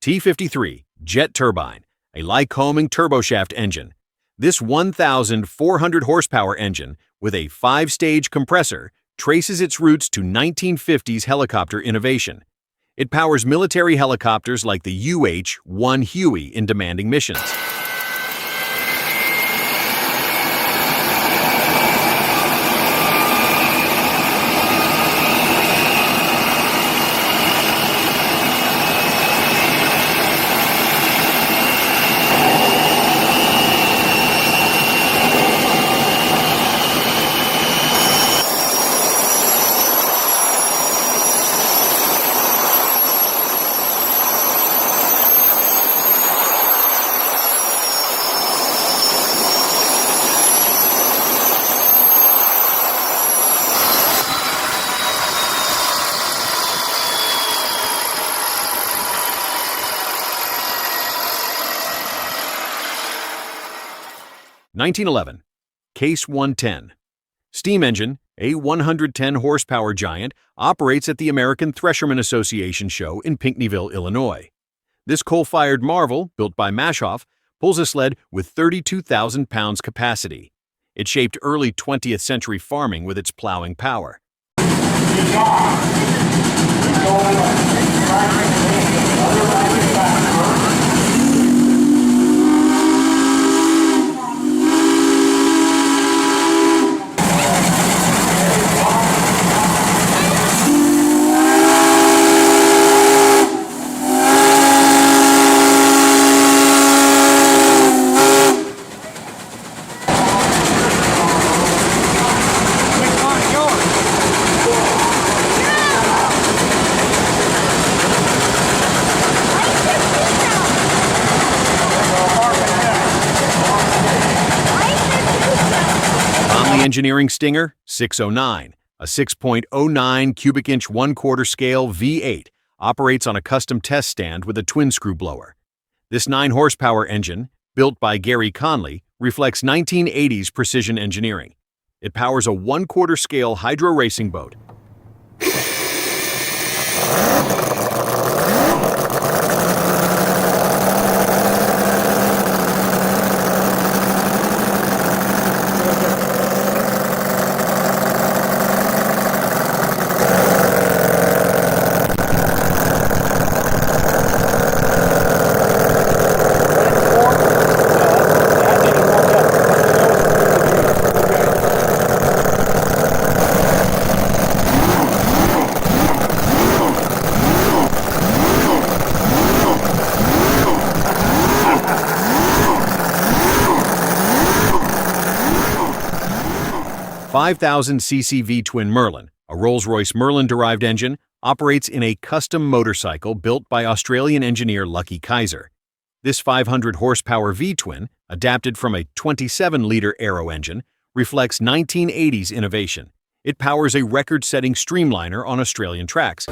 T53 Jet Turbine, a Lycoming turboshaft engine. This 1,400 horsepower engine with a 5-stage compressor traces its roots to 1950s helicopter innovation. It powers military helicopters like the UH-1 Huey in demanding missions. (1911) Case 110. Steam engine, a 110 horsepower giant, operates at the American Threshermen Association show in Pinckneyville, Illinois. This coal-fired marvel, built by Mashoff, pulls a sled with 32,000 pounds capacity. It shaped early 20th century farming with its plowing power. 'Conley Engineering Stinger 609, a 6.09 cubic inch 1/4 scale V8, operates on a custom test stand with a twin-screw blower. This 9-horsepower engine, built by Gary Conley, reflects 1980s precision engineering. It powers a 1/4 scale hydro racing boat. .5,000cc V-twin Merlin, a Rolls-Royce Merlin-derived engine, operates in a custom motorcycle built by Australian engineer Lucky Kaiser. This 500-horsepower V-twin, adapted from a 27-liter aero engine, reflects 1980s innovation. It powers a record-setting streamliner on Australian tracks.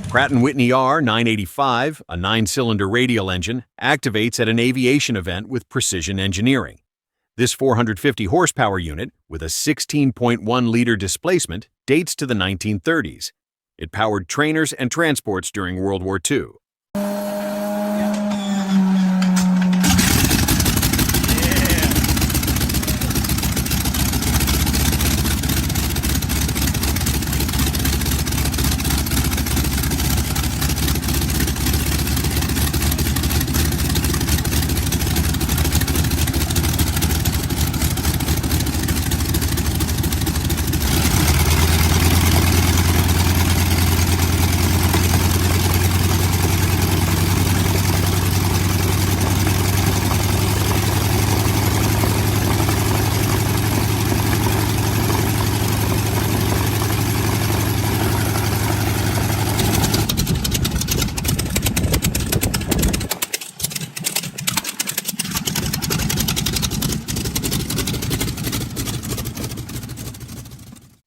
Pratt & Whitney R985, a 9-cylinder radial engine, activates at an aviation event with precision engineering. This 450-horsepower unit, with a 16.1-liter displacement, dates to the 1930s. It powered trainers and transports during World War II.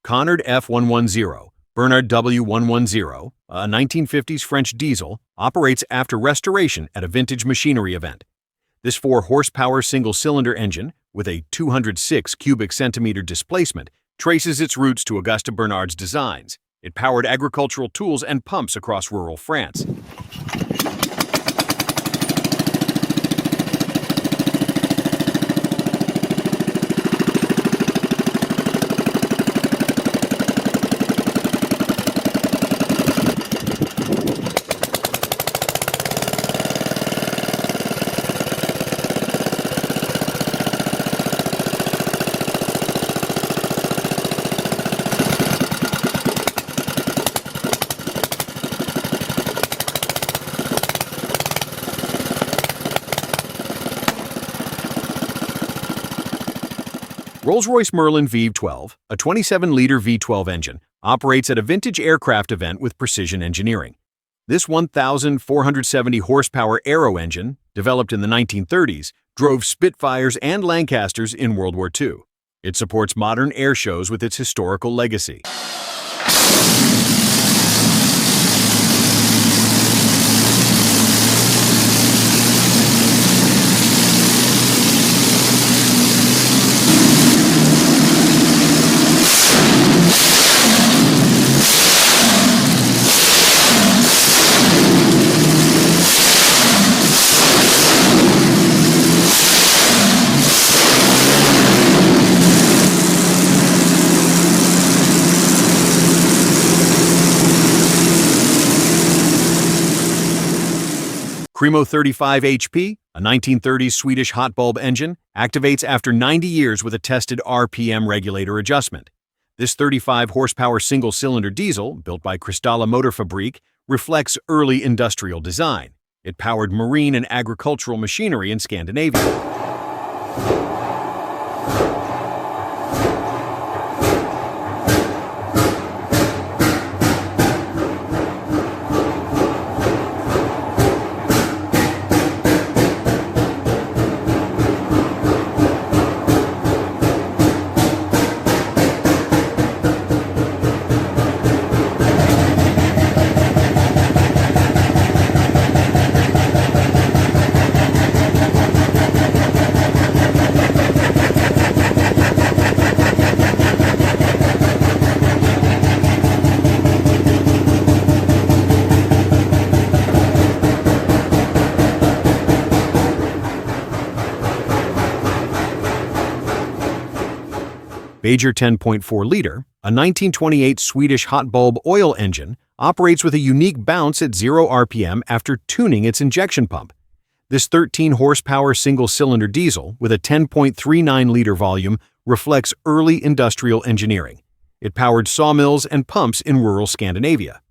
Conord F110, Bernard W110, a 1950s French diesel, operates after restoration at a vintage machinery event. This 4-horsepower single-cylinder engine, with a 206 cubic centimeter displacement, traces its roots to Auguste Bernard's designs. It powered agricultural tools and pumps across rural France. Rolls-Royce Merlin V12, a 27-liter V12 engine, operates at a vintage aircraft event with precision engineering. This 1,470-horsepower aero engine, developed in the 1930s, drove Spitfires and Lancasters in World War II. It supports modern air shows with its historical legacy. Krimo 35 HP, a 1930s Swedish hot bulb engine, activates after 90 years with a tested RPM regulator adjustment. This 35-horsepower single-cylinder diesel, built by Kristalla Motorfabrik, reflects early industrial design. It powered marine and agricultural machinery in Scandinavia. Beijer 10.4-liter, a 1928 Swedish hot bulb oil engine, operates with a unique bounce at 0 RPM after tuning its injection pump. This 13-horsepower single-cylinder diesel with a 10.39-liter volume reflects early industrial engineering. It powered sawmills and pumps in rural Scandinavia.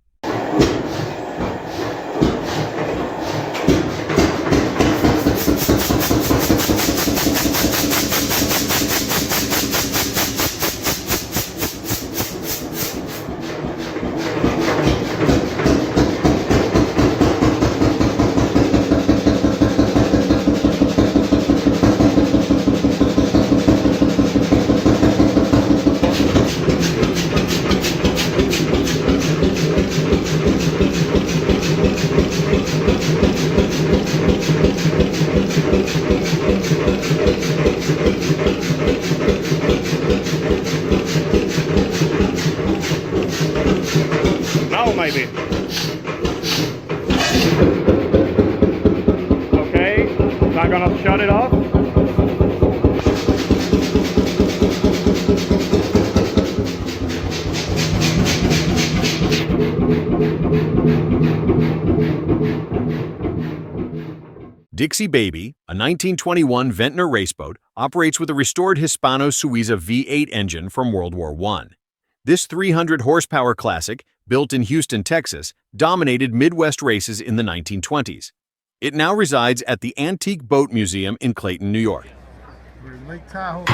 Maybe. Okay, so I'm gonna shut it off. Dixie Baby, a 1921 Ventnor raceboat, operates with a restored Hispano-Suiza V8 engine from World War I. This 300-horsepower classic, built in Houston, Texas, dominated Midwest races in the 1920s. It now resides at the Antique Boat Museum in Clayton, New York. Lake Tahoe.